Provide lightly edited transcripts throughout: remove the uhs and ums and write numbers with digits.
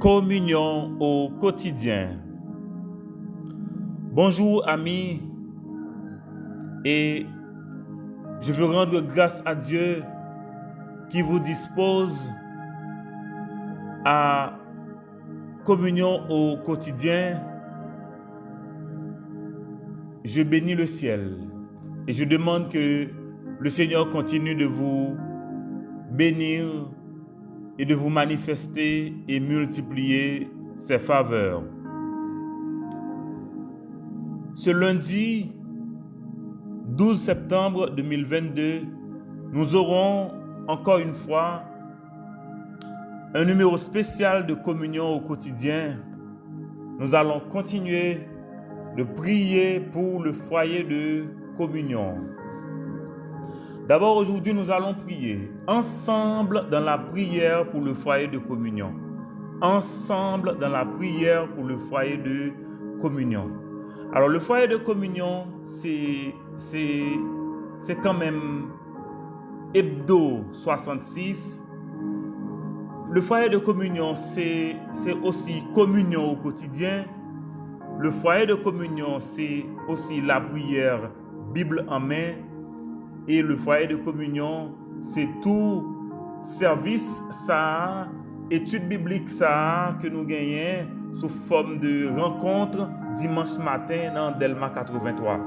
Communion au quotidien. Bonjour amis, et je veux rendre grâce à Dieu qui vous dispose à communion au quotidien. Je bénis le ciel et je demande que le Seigneur continue de vous bénir et de vous manifester et multiplier ses faveurs. Ce lundi 12 septembre 2022, nous aurons encore une fois un numéro spécial de communion au quotidien. Nous allons continuer de prier pour le foyer de communion. D'abord, aujourd'hui, nous allons prier ensemble dans la prière pour le foyer de communion. Ensemble dans la prière pour le foyer de communion. Alors, le foyer de communion, c'est quand même Hebdo 66. Le foyer de communion, c'est aussi communion au quotidien. Le foyer de communion, c'est aussi la prière Bible en main. Et le foyer de communion, c'est tout service, ça, étude biblique, ça, que nous gagnons sous forme de rencontre dimanche matin dans Delma 83.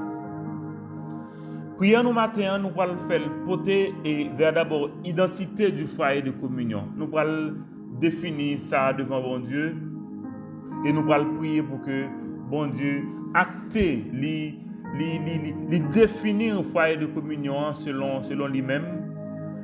Prions nous matin, nous allons faire le poté et vers d'abord identité du foyer de communion. Nous allons définir ça devant bon Dieu et nous allons prier pour que bon Dieu acte définir un foyer de communion selon lui-même.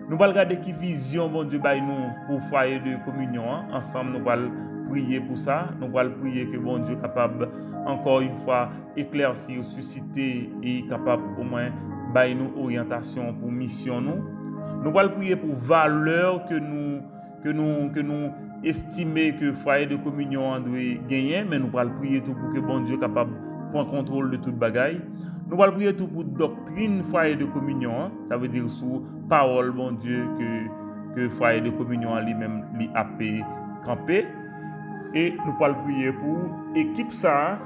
Nous allons regarder qui vision bon Dieu baille nous pour foyer de communion. Ensemble, nous allons prier pour ça. Nous allons prier que bon Dieu capable encore une fois éclaircir, susciter et capable au moins bailler nous orientation pour mission nous. Nous allons prier pour valeur que nous estimer que foyer de communion doit gagner, mais nous allons prier tout pour que bon Dieu capable prendre contrôle de toute bagaille. Nous allons prier tout pour doctrine foyer de communion, ça veut dire sous parole bon Dieu que foyer de communion lui-même lui a campé. Et nous allons prier pour équipe ça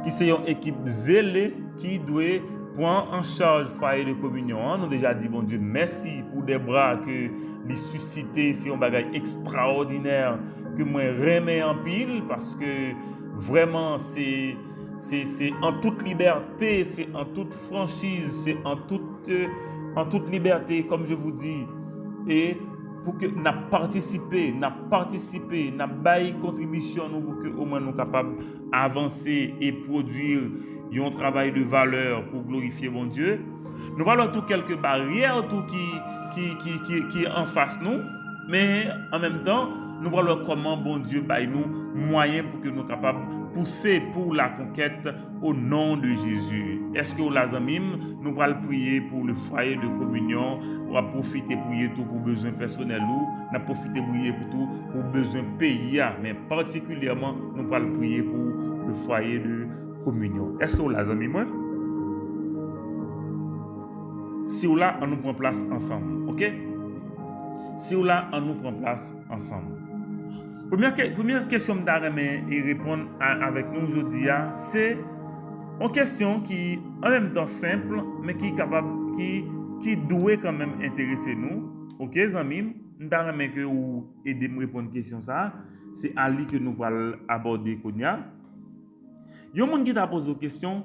qui c'est une équipe zélée qui doit prendre en charge foyer de communion. Nous déjà dit bon Dieu merci pour des bras que les susciter, c'est un bagage extraordinaire que moi remets en pile parce que vraiment c'est en toute liberté, c'est en toute franchise, c'est en toute liberté comme je vous dis, et pour que n'a participé, n'a baillé contribution nous pour que au moins nous capables avancer et produire un travail de valeur pour glorifier mon Dieu. Nous voyons tout quelques barrières tout qui est en face nous, mais en même temps nous voyons comment bon Dieu baille nous moyens pour que nous capables pousser pour la conquête au nom de Jésus. Est-ce que vous les amis, nous allons prier pour le foyer de communion, on va profiter pour prier tout pour besoin personnel ou on va profiter pour prier pour tout pour besoin pays, mais particulièrement nous allons prier pour le foyer de communion. Est-ce que vous les amis moi? Si vous là, on nous prend place ensemble, ok? Si vous là, on nous prend place ensemble. Première question que et répondre avec nous aujourd'hui, c'est une question qui en même temps simple, mais qui est capable, qui doit quand même intéresser nous. Ok, amis, nous avons que vous aider me répondre à cette question ça. C'est Ali que nous allons aborder Konya. Il y a un monde qui t'a posé une question.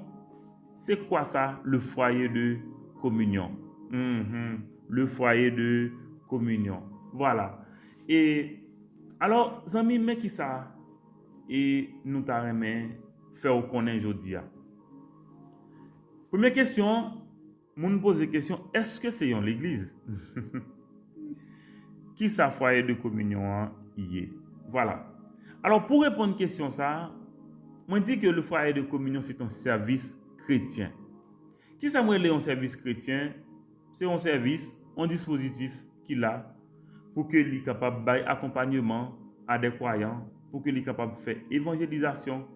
C'est quoi ça, le foyer de communion? Le foyer de communion. Voilà. Et alors, amis, mais qui ça? Et nous t'avons faire connaître aujourd'hui. Première question, nous pose la question, est-ce que c'est une l'église? Qui ça foyer de communion y est? Voilà. Alors, pour répondre à cette question ça, moi dis que le foyer de communion c'est un service chrétien. Qui ça me un service chrétien? C'est un service, un dispositif qu'il a pour que les capable d'accompagnement à des croyants, pour que les capable de faire évangélisation,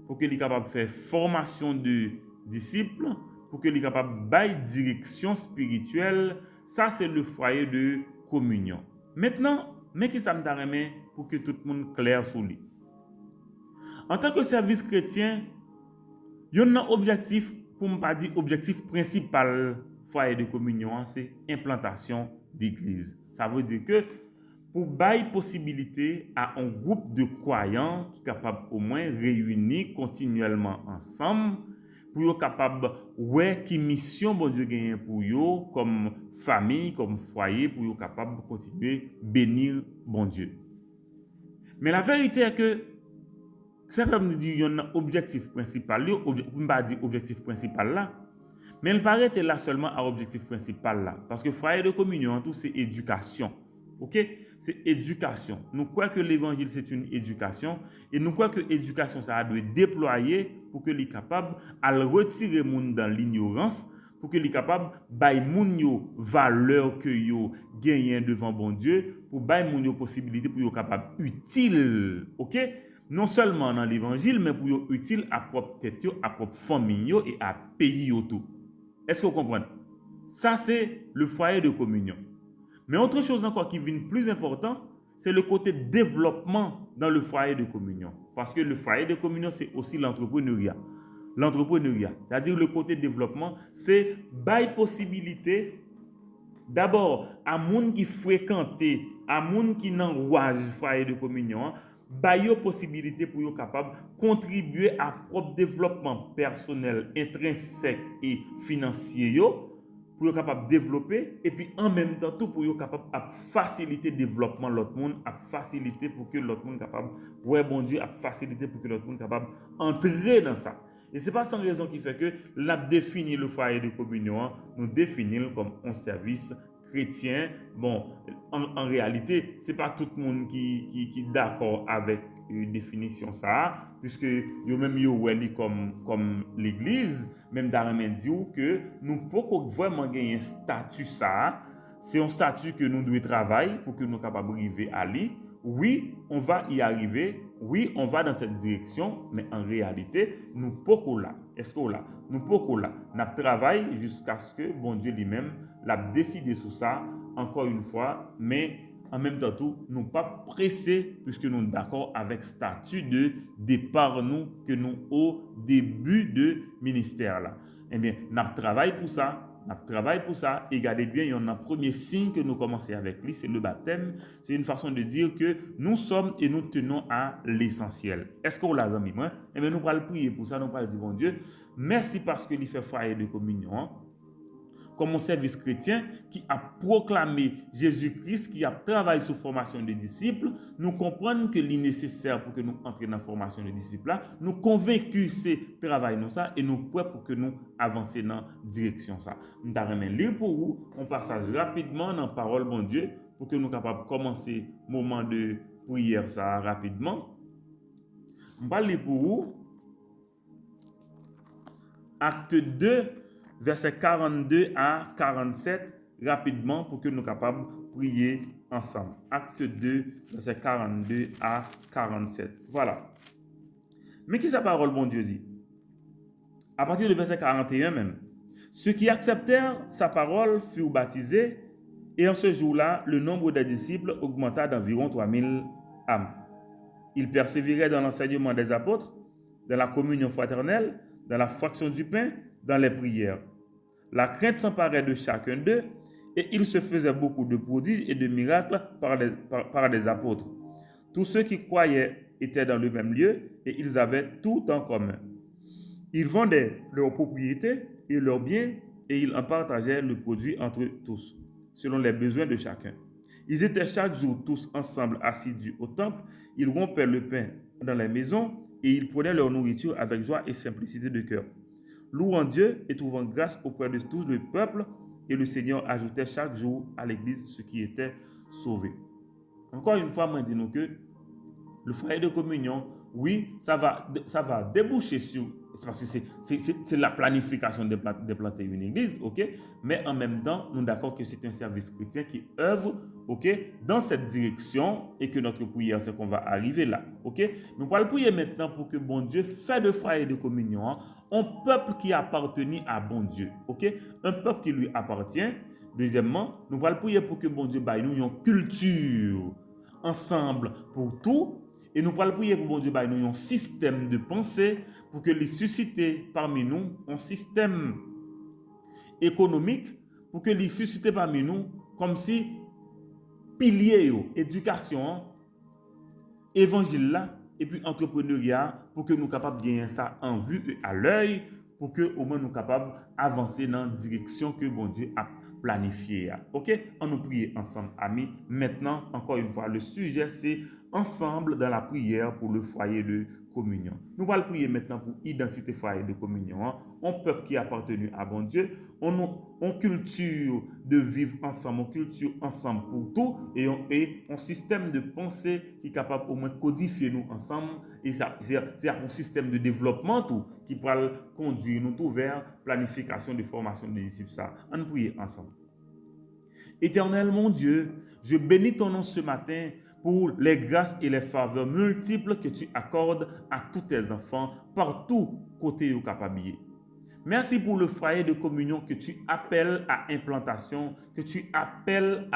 pour que les capable de faire formation de disciples, pour que les capable de direction spirituelle. Ça c'est le foyer de communion. Maintenant, Mais qui ça me remet pour que tout le monde clair sur lui. En tant que service chrétien, il y a un objectif, pour ne pas dire objectif principal foyer de communion, c'est implantation d'église. Ça veut dire que pour bailler possibilité à un groupe de croyants qui est capable au moins réunir continuellement ensemble pour être capable ouais qui mission bon Dieu gagne pour eux comme famille, comme foyer pour être capable de continuer bénir bon Dieu. Mais la vérité est que c'est comme dit il y a un objectif principal, on pas dire objectif principal là, mais il paraît là seulement à objectif principal là parce que foyer de communion tout c'est éducation. OK? C'est éducation. Nous croyons que l'évangile c'est une éducation et nous croyons que l'éducation ça doit déployer pour que les capable à retirer monde dans l'ignorance pour que les capable bailler moun yo valeur que yo gagner devant bon Dieu pour bailler moun yo possibilité pour yo capable utile. OK? Non seulement dans l'évangile mais pour yo utile à propre tête yo, à propre famille yo et à pays yo tout. Est-ce que vous comprenez? Ça c'est le foyer de communion. Mais autre chose encore qui vient plus important, c'est le côté développement dans le foyer de communion. Parce que le foyer de communion, c'est aussi l'entrepreneuriat. L'entrepreneuriat, c'est-à-dire le côté développement, c'est bail possibilité d'abord à moun qui fréquente, à moun qui n'enrouage foyer de communion, bail possibilité pour être capable de contribuer à propre développement personnel, intrinsèque et financier pour être capable de développer et puis en même temps tout pour être capable de faciliter le développement de l'autre monde, à faciliter pour que l'autre monde capable ouais bon Dieu, à faciliter pour que l'autre monde capable entrer dans ça. Et c'est pas sans raison qui fait que l'a défini le foyer de communion, nous définir comme un service chrétien. Bon, en réalité, c'est pas tout le monde qui est d'accord avec une définition ça, puisque yo même yo weli comme l'église, même Darmen dit que nous pouvons vraiment gagner un statut ça, c'est un statut que nous devons travailler pour que nous capables d'arriver à lui. Oui, on va y arriver. Oui, on va dans cette direction, mais en réalité, nous pouvons là. Est-ce que là, nous pouvons là. Nous travaillons jusqu'à ce que bon Dieu lui-même l'a décidé sur ça encore une fois, mais en même temps tout, nous pas pressés puisque nous sommes d'accord avec le statut de départ nous que nous au début de ministère là. Eh bien, nous travaillons pour ça. Et regardez bien, il y a un premier signe que nous commençons avec lui, c'est le baptême. C'est une façon de dire que nous sommes et nous tenons à l'essentiel. Est-ce qu'on l'a amis? Eh bien, nous allons prier pour ça, nous allons dire, bon Dieu, merci parce que il fait foyer de communion. Comme un service chrétien qui a proclamé Jésus-Christ, qui a travaillé sur la formation des disciples, nous comprenons que c'est nécessaire pour que nous entrions dans la formation des disciples, nous convaincus que c'est travail nous ça et nous prêts pour que nous avancions dans la direction ça. Nous allons lire pour vous, on passage rapidement dans la parole bon Dieu pour que nous soyons capables de commencer le moment de prière ça rapidement. On va lire pour vous Acte 2, versets 42 à 47, rapidement pour que nous soyons capables de prier ensemble. Acte 2, versets 42 à 47. Voilà. Mais qui sa parole, bon Dieu dit? À partir du verset 41 même. Ceux qui acceptèrent sa parole furent baptisés, et en ce jour-là, le nombre des disciples augmenta d'environ 3000 âmes. Ils persévéraient dans l'enseignement des apôtres, dans la communion fraternelle, dans la fraction du pain, dans les prières. La crainte s'emparait de chacun d'eux et il se faisait beaucoup de prodiges et de miracles par des apôtres. Tous ceux qui croyaient étaient dans le même lieu et ils avaient tout en commun. Ils vendaient leurs propriétés et leurs biens et ils en partageaient le produit entre tous, selon les besoins de chacun. Ils étaient chaque jour tous ensemble assidus au temple, ils rompaient le pain dans les maisons et ils prenaient leur nourriture avec joie et simplicité de cœur, louant Dieu et trouvant grâce auprès de tout le peuple, et le Seigneur ajoutait chaque jour à l'église ceux qui étaient sauvés. Encore une fois, moi dis nous que le foyer de communion, oui, ça va déboucher sur, parce que c'est la planification de planter une église, ok? Mais en même temps, nous sommes d'accord que c'est un service chrétien qui œuvre, ok, dans cette direction et que notre prière, c'est qu'on va arriver là, ok? Nous allons prier maintenant pour que bon Dieu fait de foyer de communion un peuple qui appartient à bon Dieu, ok? Un peuple qui lui appartient. Deuxièmement, nous allons prier pour que bon Dieu baille nous une culture. ensemble pour tout. Et nous allons prier pour bon Dieu, nous un système de pensée pour que les susciter parmi nous un système économique, pour que les susciter parmi nous comme si pilier, éducation, évangile là, et puis entrepreneuriat, pour que nous soyons capables de gagner ça en vue et à l'œil, pour que au moins nous soyons capables d'avancer dans la direction que bon Dieu a planifiée. Ok? On nous prie ensemble, amis. Maintenant, encore une fois, le sujet c'est ensemble dans la prière pour le foyer de communion. Nous allons prier maintenant pour identité foyer de communion. Un peuple qui a appartenu à bon Dieu, on culture de vivre ensemble, on culture ensemble pour tout et un système de pensée qui est capable au moins de codifier nous ensemble et ça c'est un système de développement tout qui pourra conduire nous tout vers planification de formation des disciples. Ça, on prie ensemble. Éternel mon Dieu, je bénis ton nom ce matin pour les grâces et les faveurs multiples que tu accordes à tous tes enfants partout côté au Cap-Habillé. Merci pour le foyer de communion que tu appelles à implantation, que tu appelles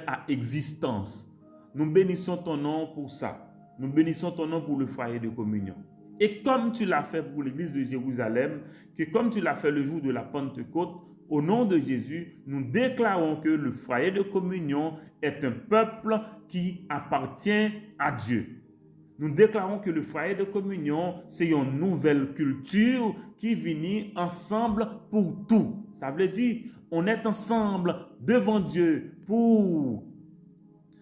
à existence. Nous bénissons ton nom pour ça. Nous bénissons ton nom pour le foyer de communion. Et comme tu l'as fait pour l'église de Jérusalem, que comme tu l'as fait le jour de la Pentecôte, au nom de Jésus, nous déclarons que le foyer de communion est un peuple qui appartient à Dieu. Nous déclarons que le foyer de communion, c'est une nouvelle culture qui vient ensemble pour tout. Ça veut dire, on est ensemble devant Dieu pour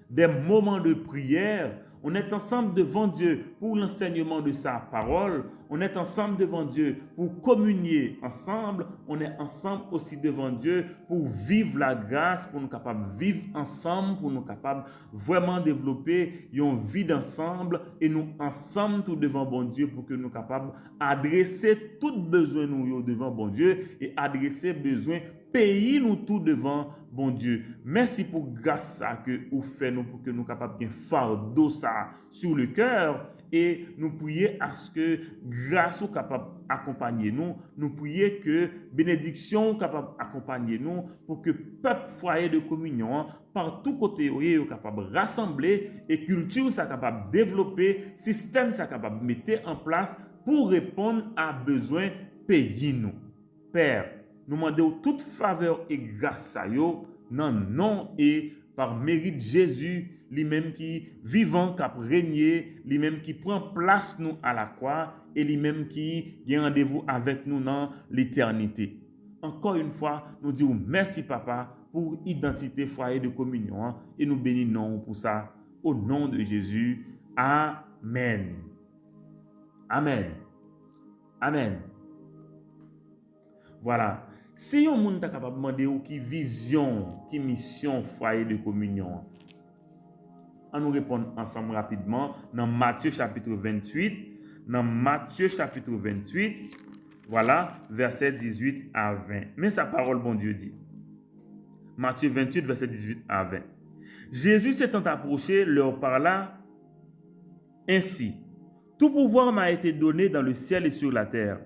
des moments de prière. On est ensemble devant Dieu pour l'enseignement de sa parole. On est ensemble devant Dieu pour communier ensemble. On est ensemble aussi devant Dieu pour vivre la grâce, pour nous capables de vivre ensemble, pour nous capables vraiment développer une vie d'ensemble et nous ensemble tout devant bon Dieu pour que nous capables adresser tout besoin nous devant bon Dieu et adresser besoin pays nous tout devant bon Dieu. Merci pour grâce ça que vous faites nous pour que nous capables de fardeau ça sur le cœur et nous prier à ce que grâce soit capable d'accompagner nous. Nous prier que bénédiction capable d'accompagner nous pour que peuple foyer de communion par tous côtés est capable de rassembler et culture ça capable de développer, système ça capable de mettre en place pour répondre à besoins pays nous. Père, nous demandons toute faveur et grâce à yo dans nom et par mérite Jésus, lui-même qui vivant, qui a régné, lui-même qui prend place nous à la croix et lui-même qui a rendez-vous avec nous dans l'éternité. Encore une fois, nous disons merci papa pour identité foyer de communion et nous bénissons pour ça au nom de Jésus. Amen. Amen. Amen. Voilà. Si on est capable de demander qui vision, qui mission foyer de communion, on nous répond ensemble rapidement dans Matthieu chapitre 28. Dans Matthieu chapitre 28, voilà, verset 18 à 20. Mais sa parole, bon Dieu dit. Matthieu 28, verset 18 à 20. Jésus s'étant approché, leur parla ainsi. Tout pouvoir m'a été donné dans le ciel et sur la terre.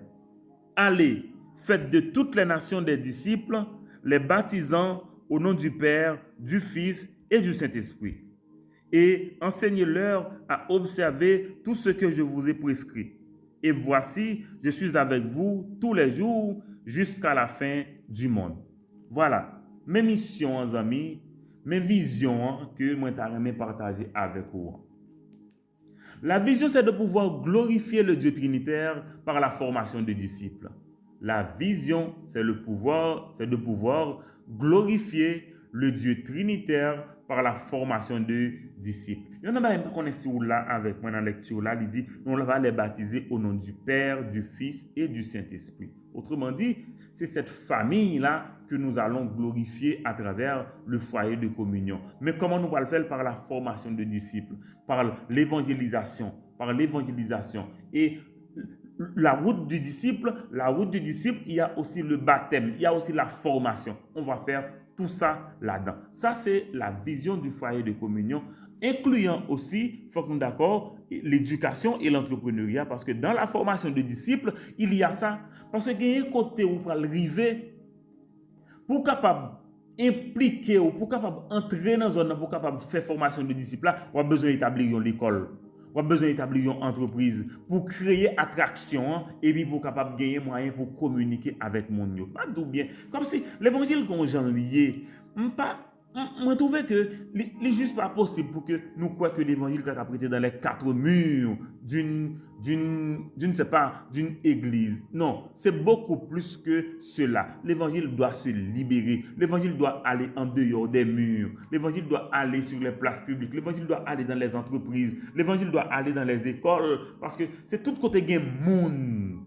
Allez, faites de toutes les nations des disciples, les baptisant au nom du Père, du Fils et du Saint-Esprit. Et enseignez-leur à observer tout ce que je vous ai prescrit. Et voici, je suis avec vous tous les jours jusqu'à la fin du monde. Voilà, mes missions, amis, mes visions que moi t'ai partagé avec vous. La vision, c'est de pouvoir glorifier le Dieu trinitaire par la formation des disciples. La vision, c'est de pouvoir glorifier le Dieu trinitaire par la formation de disciples. Il y en a même qu'on est sur là avec moi dans la lecture là, il dit on va les baptiser au nom du Père, du Fils et du Saint-Esprit. Autrement dit, c'est cette famille là que nous allons glorifier à travers le foyer de communion. Mais comment nous allons le faire? Par la formation de disciples, par l'évangélisation, et la route du disciple, il y a aussi le baptême, il y a aussi la formation. On va faire tout ça là-dedans. Ça, c'est la vision du foyer de communion, incluant aussi, il faut qu'on soit d'accord, l'éducation et l'entrepreneuriat, parce que dans la formation de disciples, il y a ça. Parce qu'il y a un côté où on peut arriver pour capable impliquer ou pour capable entrer dans zone pour capable faire formation de disciples là, on a besoin d'établir une école. On a besoin d'établir une entreprise pour créer attraction et puis pour capable gagner moyen pour communiquer avec mon yo. Pas tout bien. Comme si l'évangile qu'on j'en lié, pas moi trouve que c'est juste pas possible pour que nous croyons que l'évangile est prêté dans les quatre murs d'une église. Non, c'est beaucoup plus que cela. L'évangile doit se libérer. L'évangile doit aller en dehors des murs. L'évangile doit aller sur les places publiques. L'évangile doit aller dans les entreprises. L'évangile doit aller dans les écoles parce que c'est tout côté gain monde.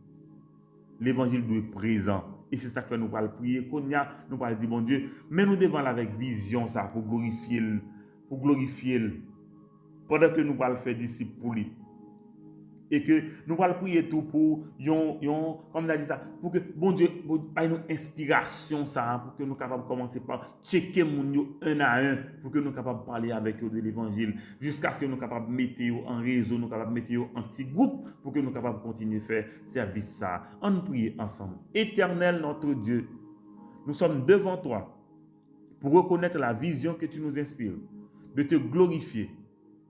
L'évangile doit être présent. Et c'est ça que nous allons prier. Nous allons dire, bon Dieu, mais nous devons avec vision ça pour glorifier. Pendant que nous allons faire disciples pour lui. Et que nous allons prier tout pour, comme on a dit ça, pour que bon Dieu ait une inspiration ça, pour que nous soyons capables de commencer par checker mon un à un, pour que nous soyons capables de parler avec eux de l'évangile, jusqu'à ce que nous soyons capables de mettre en réseau, nous soyons capables de mettre en petit groupe, pour que nous soyons capables de continuer à faire service ça. On prie ensemble. Éternel notre Dieu, nous sommes devant toi pour reconnaître la vision que tu nous inspires, de te glorifier.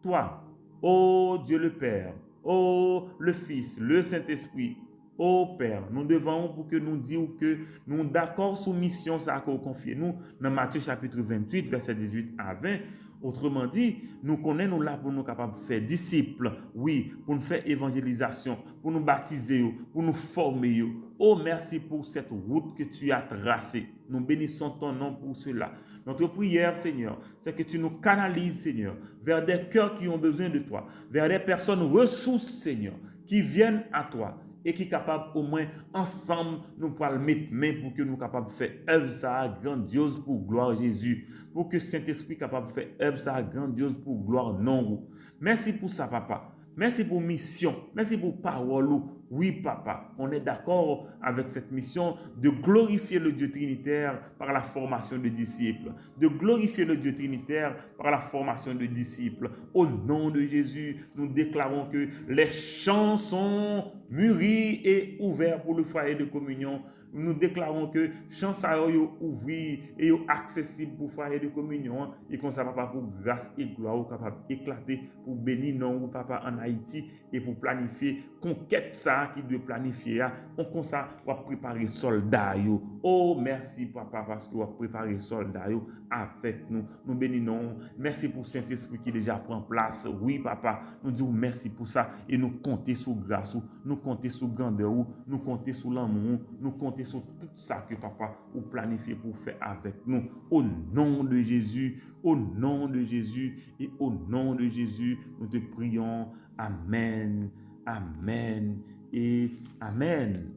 Toi, ô Dieu le Père, ô le Fils, le Saint-Esprit, ô Père, nous devons pour que nous disions que nous sommes d'accord sous mission ça qu'on confie nous dans Matthieu chapitre 28 verset 18 à 20. Autrement dit, nous connaissons nous là pour nous capables de faire disciples, oui, pour nous faire évangélisation, pour nous baptiser, pour nous former. Oh, merci pour cette route que tu as tracée. Nous bénissons ton nom pour cela. Notre prière, Seigneur, c'est que tu nous canalises, Seigneur, vers des cœurs qui ont besoin de toi, vers des personnes ressources, Seigneur, qui viennent à toi et qui sont capables au moins ensemble nous pouvoir mettre main pour que nous capables de faire œuvre ça grandiose pour gloire Jésus, pour que Saint-Esprit capable de faire œuvre ça grandiose pour gloire non. Merci pour ça, papa. Merci pour mission. Merci pour parole. Oui, papa, on est d'accord avec cette mission de glorifier le Dieu Trinitaire par la formation de disciples. De glorifier le Dieu Trinitaire par la formation de disciples. Au nom de Jésus, nous déclarons que les champs sont mûris et ouverts pour le foyer de communion. Nous déclarons que champs sont ouverts et accessibles pour le foyer de communion. Et qu'on ça, papa, pour grâce et gloire, capable d'éclater pour bénir non, papa, en Haïti et pour planifier conquête ça qui doit planifier. On comme ça va préparer soldats. Oh merci papa parce que va préparer soldats avec nous. Nous bénissons. Merci pour Saint-Esprit qui déjà prend place. Oui papa, nous disons merci pour ça et nous comptons sur grâce, nous comptons sur grandeur, nous comptons sur l'amour, nous comptons sur tout ça que papa ou planifié pour faire avec nous. Au nom de Jésus, au nom de Jésus et au nom de Jésus, nous te prions. Amen, amen et amen.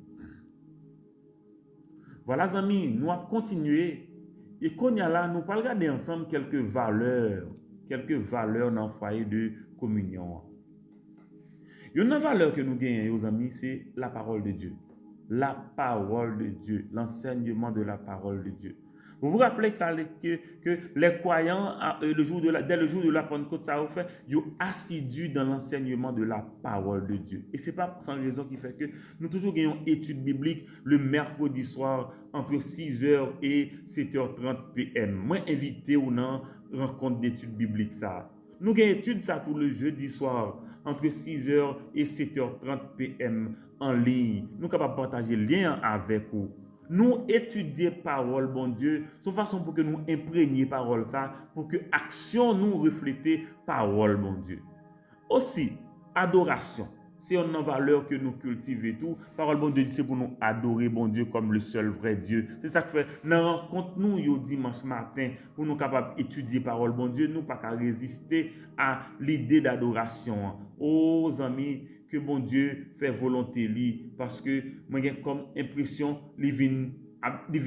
Voilà, amis, nous allons continuer. Et qu'on y a là, nous allons regarder ensemble quelques valeurs dans le foyer de communion. Une valeur que nous gagnons, les amis, c'est la parole de Dieu. La parole de Dieu, l'enseignement de la parole de Dieu. Vous vous rappelez que les croyants, dès le jour de la Pentecôte, ça a fait, ils ont assidus dans l'enseignement de la parole de Dieu. Et ce n'est pas sans raison qui fait que nous toujours gagnons études bibliques le mercredi soir entre 6h et 7h30 p.m. Moi, invité ou non, rencontre d'études bibliques ça. Nous gagnons études ça tout le jeudi soir entre 6h et 7h30 p.m. en ligne. Nous sommes capables de partager le lien avec vous. Nous étudier parole, bon Dieu, de façon pour que nous imprégnions parole ça, pour que action nous reflète parole, bon Dieu. Aussi, adoration. C'est une valeur que nous cultivons tout. Parole, bon Dieu, c'est pour nous adorer, bon Dieu, comme le seul vrai Dieu. C'est ça que fait, nous rencontre nous le dimanche matin, pour nous capables d'étudier parole, bon Dieu, nous pas qu'à résister à l'idée d'adoration. Oh, amis, que bon Dieu fait volonté li, parce que moi j'ai comme impression li vient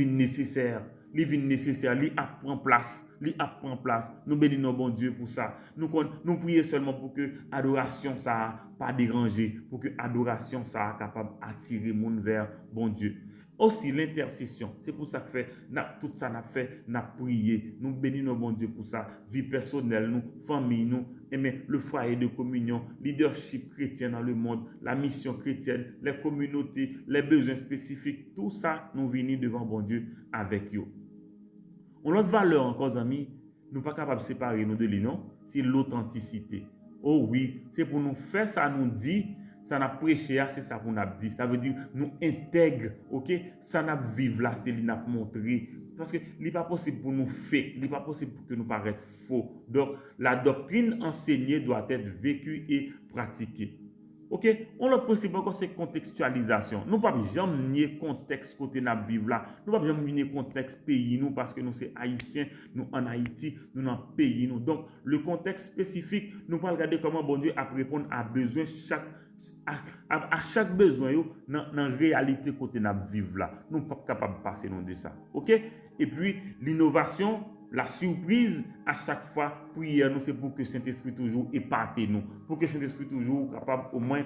nécessaire, li apprend place, nous bénissons bon Dieu pour ça. Nous prions seulement pour que adoration ça pas déranger, pour que adoration ça capable attirer monde vers bon Dieu. Aussi l'intercession, c'est pour ça que fait tout ça n'a fait, n'a prié. Nous bénissons bon Dieu pour ça, vie personnelle nous, famille nous, mais le foyer de communion, leadership chrétien dans le monde, la mission chrétienne, les communautés, les besoins spécifiques, tout ça nous venons devant bon Dieu avec eux. On l'autre valeur encore, amis, nous pas capable de séparer nous de lui, non? C'est l'authenticité. Oh oui, c'est pour nous faire ça, nous dit, ça n'a prêché, c'est ça qu'on a dit. Ça veut dire, nous intègre, ok? Ça n'a vivre là, c'est lui n'a montré. Parce que n'est pas possible pour nous fake, n'est pas possible pour que nous paraître faux. Donc, la doctrine enseignée doit être vécue et pratiquée. Ok, on l'autre principe encore c'est contextualisation. Nous pas jamais nier contexte côté n'a vivre là. Nous pas jamais nier contexte pays nous parce que nous c'est haïtiens, nous en Haïti, nous dans pays nous. Donc le contexte spécifique, nous pas regarder comment bon Dieu a répondre à besoin à chaque besoin dans réalité côté n'a vivre là. Nous pas capable de passer non de ça. OK? Et puis l'innovation, la surprise à chaque fois, prière nous, c'est pour que Saint-Esprit toujours épate nous, pour que Saint-Esprit toujours capable au moins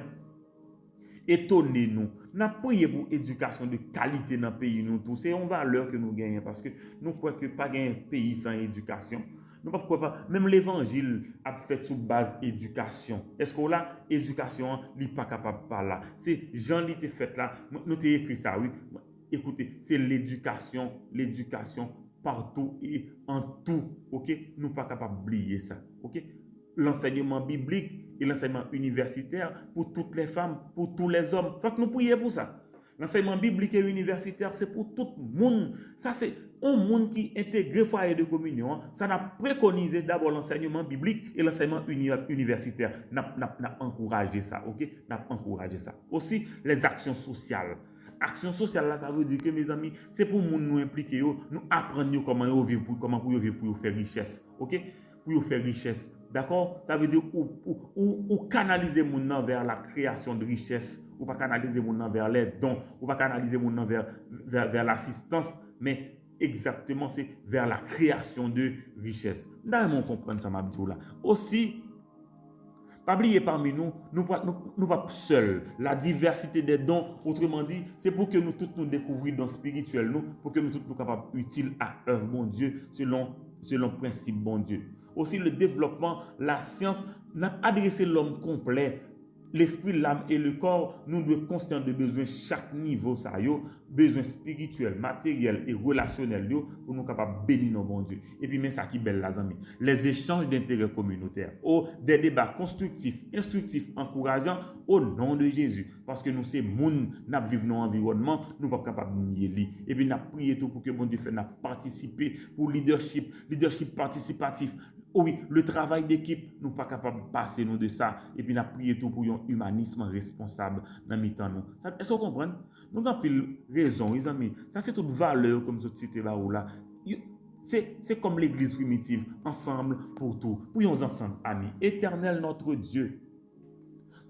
étonner nous. Nous avons prié pour éducation de qualité dans le pays nous tous. C'est une valeur que nous gagnons parce que nous croyons que pas un pays sans éducation. Nous ne croyons pas, même l'évangile a fait sous base éducation. Est-ce que là, éducation, n'est pas capable de parler? C'est Jean qui fait là, nous avons écrit ça, oui. Écoutez, c'est l'éducation partout et en tout, ok? Nous pas capable d'oublier ça, ok? L'enseignement biblique et l'enseignement universitaire pour toutes les femmes, pour tous les hommes. Faut que nous prions pour ça. L'enseignement biblique et universitaire, c'est pour tout le monde. Ça, c'est un monde qui intègre le foyer de communion. Ça n'a préconisé d'abord l'enseignement biblique et l'enseignement universitaire. N'a encouragé ça, ok? N'a encouragé ça. Aussi, les actions sociales. Action sociale là, ça veut dire que mes amis, c'est pour nous impliquer, nous apprendre comment vivre, comment vivre pour faire richesse, ok? Pour faire richesse, d'accord? Ça veut dire ou canaliser mon nom vers la création de richesse, ou pas canaliser mon nom vers les dons, ou pas canaliser mon nom vers l'assistance, mais exactement c'est vers la création de richesse. D'ailleurs, on comprend ça, ma là. Aussi, pas oublier parmi nous, nous pas seuls. La diversité des dons, autrement dit, c'est pour que nous tous nous découvrions dans le spirituel, nous, pour que nous tous nous capables utiles à œuvre, bon Dieu, selon principe, bon Dieu. Aussi, le développement, la science, n'a adressé l'homme complet. L'esprit, l'âme et le corps, nous devons conscients de besoin chaque niveau, ça yo, besoin spirituel, matériel et relationnel yo, pour nous capables de bénir nos bon Dieu. Et puis, mais ça qui belle les amis, les échanges d'intérêts communautaires, des débats constructifs, instructifs, encourageants au nom de Jésus. Parce que nous, c'est moun, nous vivons dans l'environnement, nous ne sommes pas capables de nier lui. Et puis, nous prions tout pour que bon Dieu fasse participer pour leadership participatif. Oh oui, le travail d'équipe, nous ne sommes pas capables de passer nous de ça. Et puis, nous prions tout pour un humanisme responsable dans le temps. Est-ce que vous comprenez? Nous avons pile raison, les amis. Ça, c'est toute valeur, comme je cite là ou là. C'est comme l'église primitive, ensemble pour tout. Prions ensemble, amis. Éternel notre Dieu,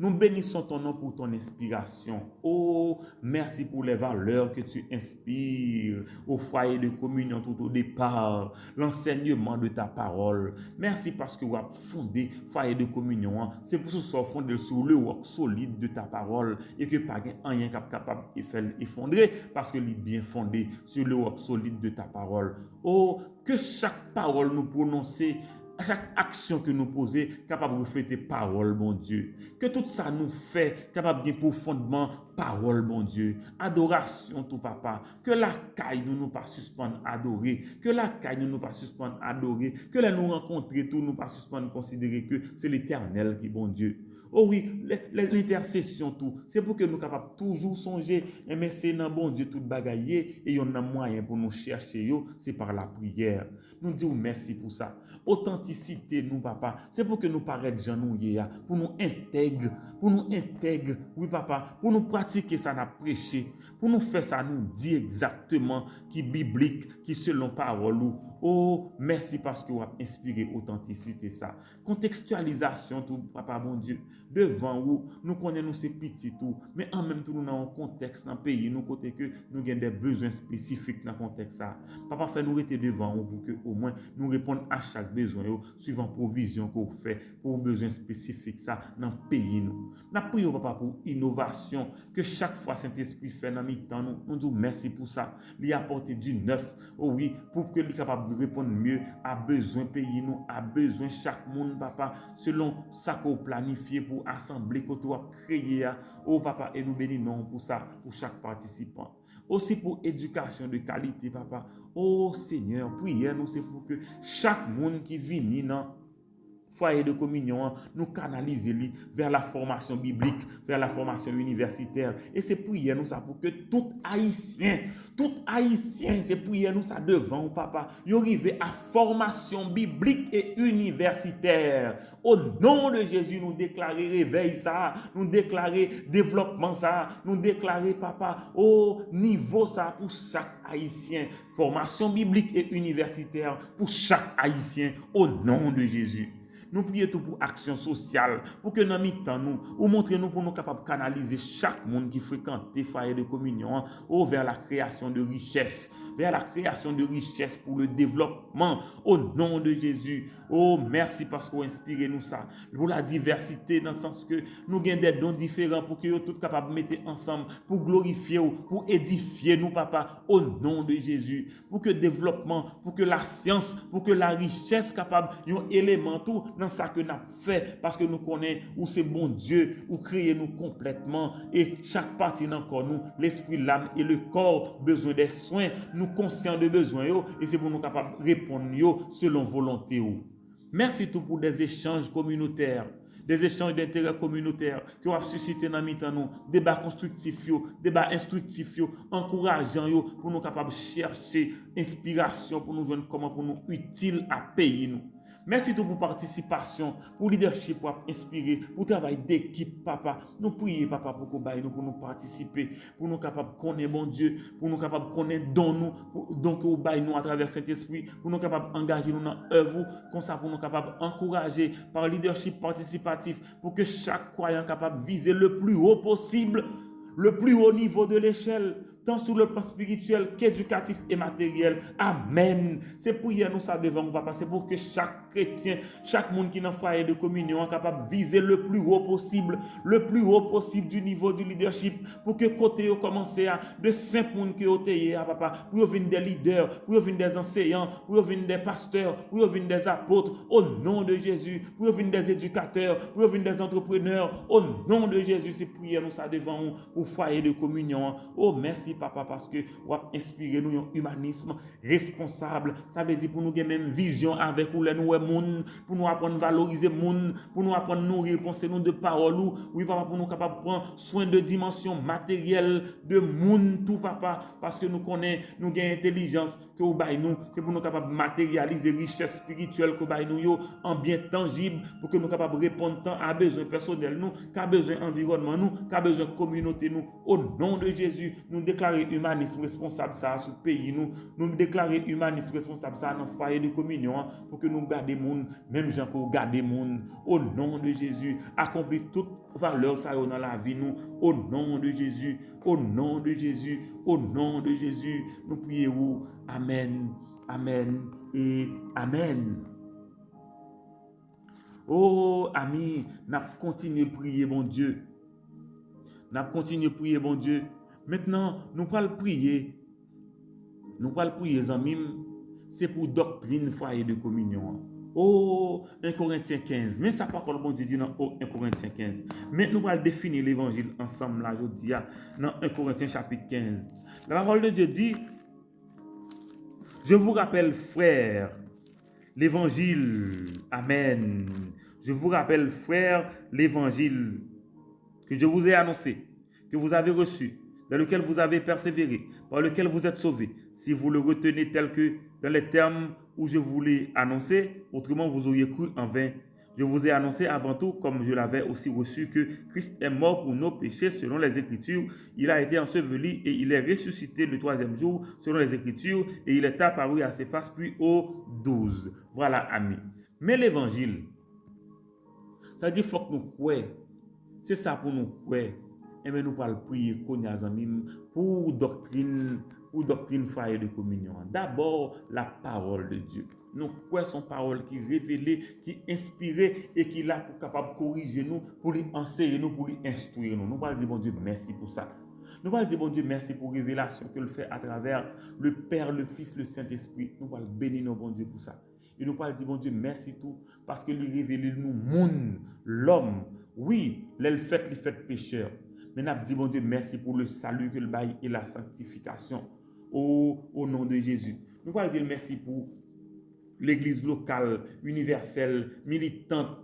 nous bénissons ton nom pour ton inspiration. Oh, merci pour les valeurs que tu inspires au foyer de communion tout au départ, l'enseignement de ta parole. Merci parce que vous avez fondé foyer de communion. C'est pour ça que vous fondé sur le roc solide de ta parole et que pas rien capable de faire effondrer parce que est bien fondé sur le roc solide de ta parole. Oh, que chaque parole nous prononcer, à chaque action que nous posons, capable de refléter parole, bon Dieu. Que tout ça nous fait capable de profondément parole, bon Dieu. Adoration, tout papa. Que la caille nous pas suspendre adorer. Que la caille nous pas suspendre adorer. Que la nous rencontrer tout nous pas suspendre considérer que c'est l'Éternel qui est bon Dieu. Oh oui, l'intercession tout, c'est pour que nous capables toujours songer, mais c'est dans bon Dieu tout bagailler et on a moyen pour nous chercher, c'est par la prière. Nous disons merci pour ça. Authenticité nous papa, c'est pour que nous paraître gens nous pour nous intègre, oui papa, pour nous pratiquer ça n'a prêché, pour nous faire ça nous dit exactement qui biblique, qui selon parole ou oh, merci parce que vous avez inspiré authenticité ça. Contextualisation tout papa bon Dieu. Devant vous, nous connaissons ces petits tout, mais en même temps nous avons un contexte dans le pays, nous côté que nous avons des besoins spécifiques dans le contexte ça. Papa fait nous rester devant vous pour que au moins nous répondre à chaque besoin suivant provision que vous faites pour besoins spécifiques ça dans le pays nous. Nous prions papa pour innovation que chaque fois Saint-Esprit fait dans mi-temps nous disons merci pour ça. Il apporter du neuf, oh oui, pour que il capable de répondre mieux à besoin pays nous, à besoin chaque monde papa selon ça qu'on planifié pour assembler que tu as créé. Oh papa, et nous bénissons pour ça, pour chaque participant. aussi pour éducation de qualité, papa. Oh Seigneur, prière nous, c'est pour que chaque monde qui vient dans foyer de communion, nous canaliser vers la formation biblique, vers la formation universitaire. Et c'est prier nous ça pour que tout haïtien, c'est prier nous ça devant, papa, y arrive à formation biblique et universitaire. Au nom de Jésus, nous déclarer réveil ça, nous déclarer développement ça, nous déclarer, papa, au niveau ça pour chaque haïtien. Formation biblique et universitaire pour chaque haïtien, au nom de Jésus. Nous prions tout pour action sociale, pour que dans mi-temps nous, ou montrer nous pour nous capables de canaliser chaque monde qui fréquente les foyers de communion vers la création de richesses, vers la création de richesses pour le développement au nom de Jésus. Oh, merci parce que vous inspirez nous ça. Pour la diversité, dans le sens que nous avons des dons différents pour que nous tous capables de mettre ensemble, pour glorifier, pour édifier nous, papa, au nom de Jésus. Pour que le développement, pour que la science, pour que la richesse capable, un élément tout dans ça que nous avons fait, parce que nous connaissons où c'est bon Dieu, où créer nous complètement, et chaque partie dans le corps, nous, l'esprit, l'âme et le corps, besoin des soins, nous conscients de besoins, et c'est pour nous capables de répondre selon volonté. Merci tout pour des échanges communautaires, des échanges d'intérêt communautaire qui ont suscité dans nous, débat constructif, débat instructif, encourageant pour nous capables de chercher inspiration pour nous joindre comment pour nous utile à payer nous. Merci tout pour participation, pour leadership, pour inspirer, pour travail d'équipe, papa. Nous prions, papa, pour nous participer, pour nous capables de connaître bon Dieu, pour nous capables de connaître dans nous, donc au bail nous à travers Saint-Esprit, pour nous capables d'engager nous dans l'œuvre, comme ça pour nous capables d'encourager par leadership participatif, pour que chaque croyant capable de viser le plus haut possible, le plus haut niveau de l'échelle, tant sur le plan spirituel qu'éducatif et matériel. Amen. C'est pour nous ça devant nous, papa. C'est pour que chaque chrétien, chaque monde qui est dans le foyer de communion est capable de viser le plus haut possible du niveau du leadership, pour que côté commencer à de simples monde qui ont été papa, pour venir des leaders, pour venir des enseignants, pour venir des pasteurs, pour venir des apôtres, au nom de Jésus, pour venir des éducateurs, pour venir des entrepreneurs, au nom de Jésus. C'est pour nous ça devant nous, pour foyer de communion. Oh, merci papa, parce que vous avez inspiré nous un humanisme responsable. Ça veut dire pour nous avoir même vision avec nous, pour nous apprendre à valoriser monde, pour nous apprendre à nourrir, penser nous de paroles. Oui papa, pour nous capables de prendre soin de dimension matérielle de monde tout papa, parce que nous connaissons, nous avons intelligence que vous baillez nous, c'est pour nous capables de matérialiser richesse spirituelle que vous baillez nous en bien tangible, pour que nous capables de répondre tant à besoin personnel nous, qu'à besoin environnement nous, qu'à besoin communauté nous. Au nom de Jésus, nous déclarer humanisme responsable ça sur le pays nous déclarer humanisme responsable ça dans le foyer de communion pour que nous gardions monde, même gens pour garder monde. Au nom de Jésus, accomplir toute valeur ça dans la vie nous. Au nom de Jésus, au nom de Jésus, au nom de Jésus, nous prions. Amen, amen et amen. Oh, amis, nous continuons de prier, bon Dieu. Nous continuons de prier, bon Dieu. Maintenant, nous allons prier. Nous allons prier, amis. C'est pour doctrine foyer de communion. Oh, 1 Corinthiens 15. Mais ça parole, bon Dieu, dit dans 1 Corinthiens 15. Mais nous allons définir l'évangile ensemble, là, je dis, dans 1 Corinthiens chapitre 15. La parole de Dieu dit, je vous rappelle, frères, l'évangile. Amen. Je vous rappelle, frères, l'évangile que je vous ai annoncé, que vous avez reçu, dans lequel vous avez persévéré, par lequel vous êtes sauvés, si vous le retenez tel que dans les termes où je vous l'ai annoncé, autrement vous auriez cru en vain. Je vous ai annoncé avant tout, comme je l'avais aussi reçu, que Christ est mort pour nos péchés selon les Écritures. Il a été enseveli et il est ressuscité le 3e jour selon les Écritures et il est apparu à Céphas puis aux 12. Voilà, amis. Mais l'évangile, ça dit qu'il faut que nous croyons. C'est ça pour nous croire. Et bien nous parlons prier pour doctrine foyer de communion. D'abord, la parole de Dieu. Nous croyons son parole qui est révélée, qui est inspirée et qui est là pour capable corriger nous, pour lui enseigner nous, pour lui instruire nous. Nous allons dire, bon Dieu, merci pour ça. Nous allons dire, bon Dieu, merci pour la révélation que le fait à travers le Père, le Fils, le Saint-Esprit. Nous allons bénir nos bon Dieu pour ça. Et nous allons dire, bon Dieu, merci tout, parce que lui révèle nous, l'homme. Oui, il fait pécheur. Mais nous dit, bon Dieu, merci pour le salut que le bail et la sanctification. Au nom de Jésus. Nous allons dire merci pour l'église locale, universelle, militante,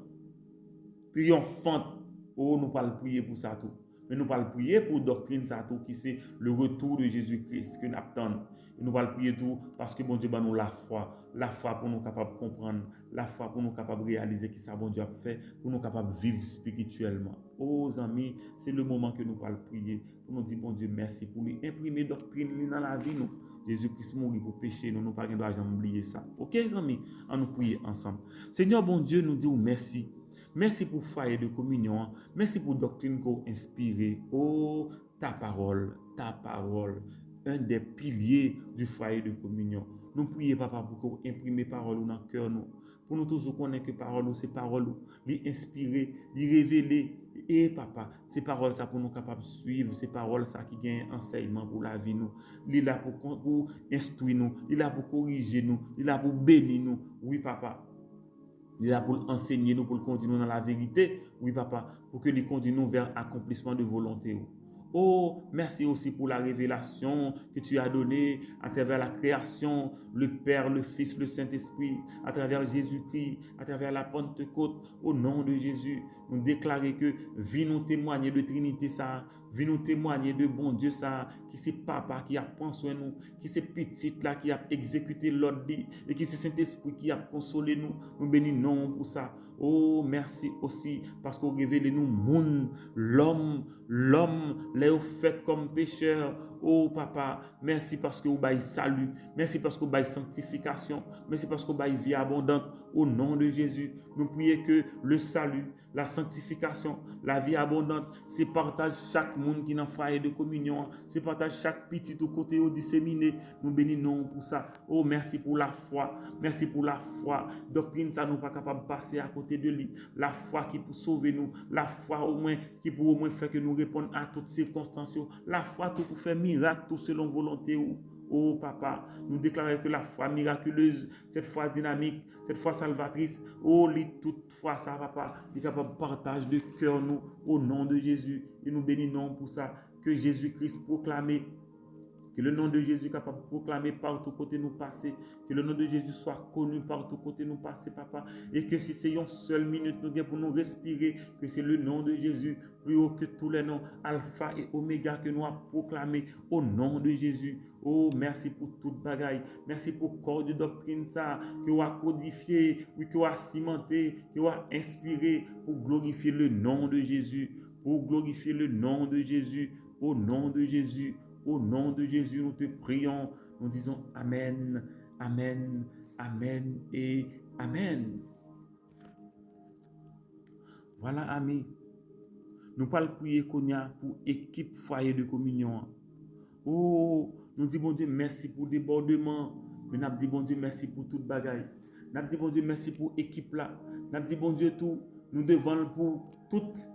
triomphante. Oh, nous allons prier pour ça tout. Mais nous allons prier pour doctrine ça tout, qui c'est le retour de Jésus-Christ que nous attendons. Et nous allons prier tout parce que bon Dieu nous la foi pour nous capables de comprendre, la foi pour nous capables de réaliser qui ça bon Dieu a fait, pour nous capables de vivre spirituellement. Oh amis, c'est le moment que nous allons prier pour nous dire bon Dieu merci pour lui imprimer doctrine dans la vie nous. Jésus-Christ mourit pour pécher, nous pas besoin jamais oublier ça. OK amis, on nous prier ensemble. Seigneur bon Dieu, nous disons merci. Merci pour foyer de communion. Merci pour doctrine qu'on inspiré. Oh, ta parole, un des piliers du foyer de communion. Nous prions, papa, pour qu'on imprime parole dans le cœur, nous. Pour nous toujours connaître que parole, c'est parole, les inspirer, les révéler. Et papa, ces paroles, ça pour nous capables de suivre, ces paroles, ça qui gagne enseignement pour la vie, nous. Il est là pour instruire nous, il est là pour corriger nous, il est là pour bénir nous. Oui, papa. Il est là pour enseigner nous, pour continuer dans la vérité. Oui, papa, pour que nous continuions vers l'accomplissement de volonté. Oh, merci aussi pour la révélation que tu as donnée à travers la création, le Père, le Fils, le Saint-Esprit, à travers Jésus-Christ, à travers la Pentecôte. Au nom de Jésus, nous déclarer que viens nous témoigner de Trinité ça, viens nous témoigner de bon Dieu ça, qui c'est papa qui a pensé nous, qui c'est petite là qui a exécuté l'ordre et qui c'est Saint-Esprit qui a consolé nous. Nous bénissons pour ça. Oh, merci aussi parce qu'on révèle nous monde, l'homme, les fait comme pécheur. Oh papa, merci parce que vous baillez salut, merci parce que vous baillez sanctification, merci parce que vous baillez vie abondante. Au nom de Jésus, nous prions que le salut, la sanctification, la vie abondante, c'est partage chaque monde qui n'a foyer de communion, c'est partage chaque petit au côté au disséminé. Nous bénissons pour ça. Oh merci pour la foi, merci pour la foi. Doctrine ça nous pas capable de passer à côté de lui. La foi qui peut sauver nous, la foi au moins qui peut au moins faire que nous répondons à toutes circonstances. La foi tout pour faire miracle tout selon volonté. Oh papa, nous déclarons que la foi miraculeuse, cette foi dynamique, cette foi salvatrice, oh toute foi ça papa, est capable de partage de cœur nous au nom de Jésus et nous bénissons pour ça que Jésus-Christ proclamé. Que le nom de Jésus est capable de proclamer partout côté nous passer. Que le nom de Jésus soit connu partout côté nous passer, papa. Et que si c'est une seule minute nous gagnons pour nous respirer, que c'est le nom de Jésus plus haut que tous les noms, Alpha et Oméga que nous avons proclamé au nom de Jésus. Oh, merci pour toute bagaille. Merci pour corps de doctrine ça, que vous avez codifié, oui, que vous avez cimenté, que vous avez inspiré pour glorifier le nom de Jésus. Pour glorifier le nom de Jésus. Au nom de Jésus. Au nom de Jésus, nous te prions, nous disons Amen, Amen, Amen et Amen. Voilà, amis. Nous parlons prier qu'on y a pour équipe foyer de communion. Oh, nous disons bon Dieu, merci pour débordement. Mais nous disons bon Dieu, merci pour toute bagaille. Nous disons bon Dieu, merci pour équipe là. Nous disons bon Dieu, tout, nous devons pour toute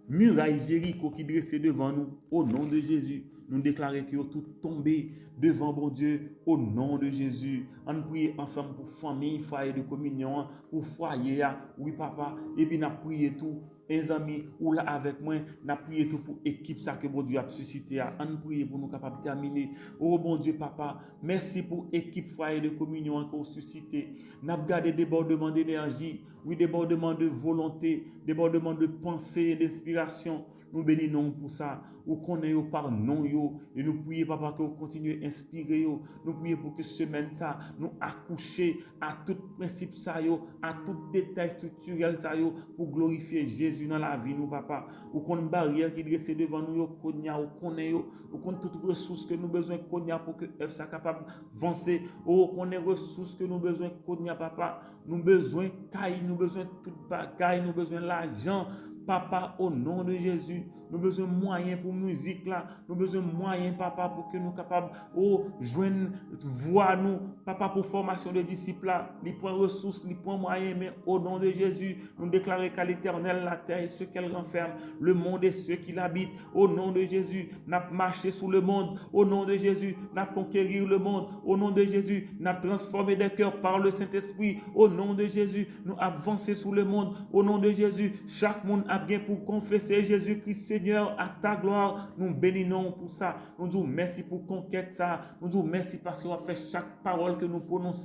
muraille Jéricho qui dressait devant nous. Au nom de Jésus. Nous déclarons que tout tombé devant bon Dieu au nom de Jésus. On prie ensemble pour famille, foyer de communion, pour foyer, oui papa, et puis nous prions tout. Les amis, ou là avec moi, nous prions tout pour l'équipe ça que bon Dieu a suscité. On prie pour nous capables de terminer. Oh bon Dieu papa, merci pour l'équipe foyer de communion qu'on suscité. Nous avons gardé débordement d'énergie, oui débordement de volonté, débordement de pensée et d'inspiration. Nous bénissons pour ça. Ou connaissons par nom yo et nous prions papa que vous continuez à inspirer yo. Nous prions pour que semaine ça nous accoucher à tout principe ça yo, à tout détail structurel ça yo pour glorifier Jésus dans la vie nous papa. Ou qu'on barrière qui dresse devant nous yo konya ou connaît yo, ou qu'on toutes ressources que nous besoin konya pour que œuvre soit capable avancer. Ou qu'on ait ressources que nous besoin konya papa. Nous besoin caille, nous besoin toute bagaille, nous besoin l'argent. Papa, au nom de Jésus, nous avons besoin de moyens pour la musique là. Nous avons besoin de moyens, papa, pour que nous soyons capables de joindre, voir nous, papa, pour formation de disciples là. Les points ressources, les points moyens, mais au nom de Jésus, nous déclarons qu'à l'Éternel, la terre et ce qu'elle renferme, le monde et ceux qui l'habitent. Au nom de Jésus, nous avons marché sous le monde. Au nom de Jésus, nous avons conquérir le monde. Au nom de Jésus, nous avons transformé des cœurs par le Saint-Esprit. Au nom de Jésus, nous avons avancé sous le monde. Au nom de Jésus, chaque monde a bien pour confesser Jésus-Christ Seigneur à ta gloire. Nous bénissons pour ça. Nous disons merci pour conquête ça. Nous disons merci parce qu'on a fait chaque parole que nous prononçons.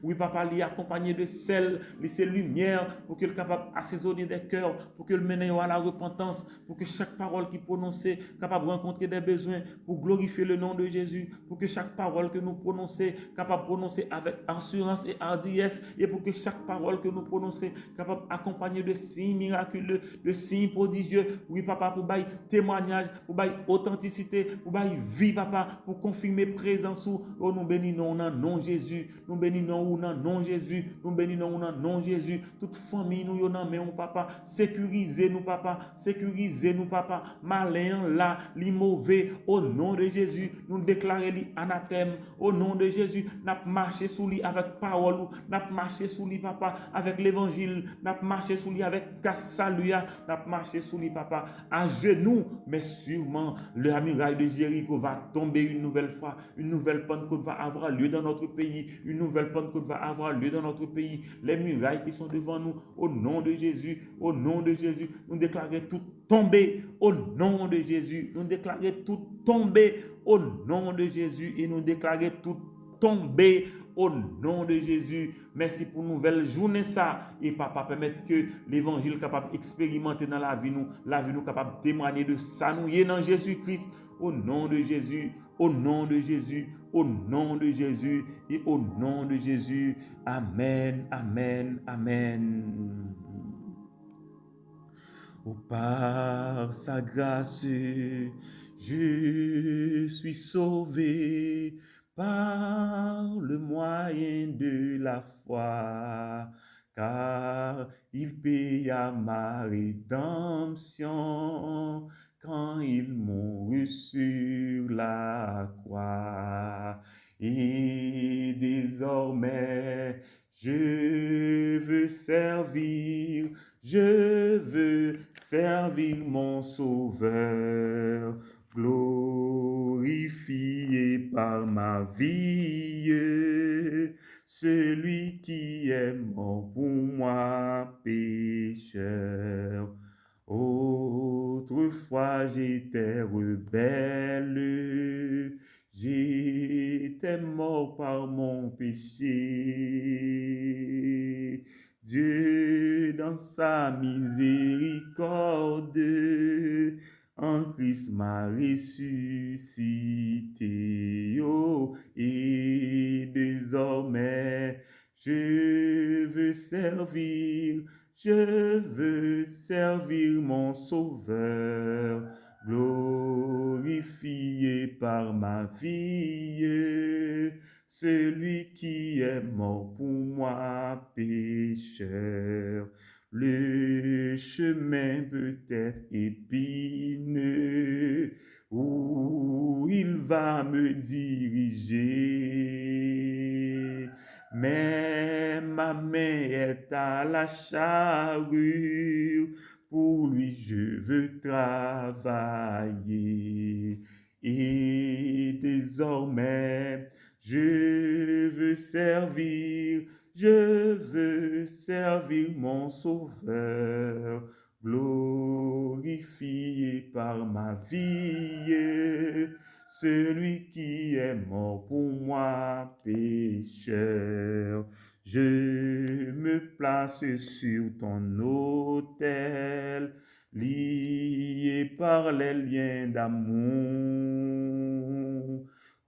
Oui, papa, l'y accompagné de sel, laisser lumière pour qu'il soit capable d'assaisonner des cœurs, pour qu'il mène à la repentance, pour que chaque parole qui prononçait capable de rencontrer des besoins, pour glorifier le nom de Jésus, pour que chaque parole que nous prononçons capable de prononcer avec assurance et hardiesse, et pour que chaque parole que nous prononçons capable d'accompagner de signes miraculeux, de signes prodigieux. Oui, papa, pour bailler témoignage, pour bailler authenticité, pour bailler vie, papa, pour confirmer présence. Oh, nous bénissons dans nom Jésus, nous bénissons dans nom Jésus, nous bénissons dans nom Jésus. Toute famille, nous yon mais on papa, sécurisez-nous, papa, sécurisez-nous, papa. Malin là, li mauvais, au nom de Jésus, nous déclarons li anathème. Au nom de Jésus, nous marché sous lui avec parole, nous marché sous lui, papa, avec l'évangile, nous marché sous lui avec salut, nous marché sous lui, papa, à genoux, mais sûrement la muraille de Jéricho va tomber une nouvelle fois, une nouvelle Pentecôte va avoir lieu dans notre pays, une nouvelle Pentecôte va avoir lieu dans notre pays. Les murailles qui sont devant nous, au nom de Jésus, au nom de Jésus, nous déclarons tout tomber au nom de Jésus, nous déclarons tout tomber au nom de Jésus et nous déclarons tout tomber au nom de Jésus. Merci pour une nouvelle journée ça et papa permettre que l'évangile capable d'expérimenter dans la vie nous capable de témoigner de ça nous y est dans Jésus-Christ. Au nom de Jésus, au nom de Jésus, au nom de Jésus et au nom de Jésus. Amen, amen, amen. Oh, par sa grâce, je suis sauvé par le moyen de la foi, car il paya ma rédemption quand il mourut sur la croix. Et désormais, je veux servir mon Sauveur, glorifié par ma vie, celui qui est mort pour moi, pécheur. Autrefois j'étais rebelle, j'étais mort par mon péché. Dieu, dans sa miséricorde, en Christ m'a ressuscité. Oh, et désormais, je veux servir mon Sauveur, glorifié par ma vie, celui qui est mort pour moi, pécheur. Le chemin peut être épineux, où il va me diriger, mais ma main est à la charrue, pour lui je veux travailler. Et désormais, je veux servir mon Sauveur, glorifié par ma vie, celui qui est mort pour moi, pécheur. Je me place sur ton autel, lié par les liens d'amour.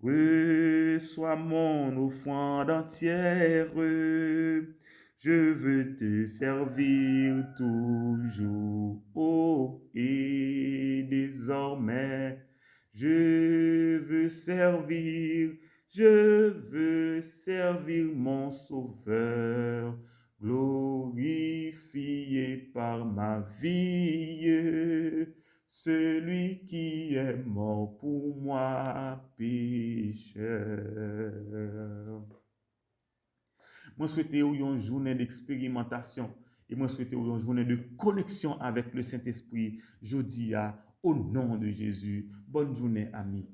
Reçois mon offrande entière, je veux te servir toujours. Oh, et désormais, je veux servir mon Sauveur, glorifié par ma vie, celui qui est mort pour moi, pécheur. Moi, souhaite une journée d'expérimentation et moi, souhaite une journée de connexion avec le Saint-Esprit. Je dis au nom de Jésus, bonne journée, amis.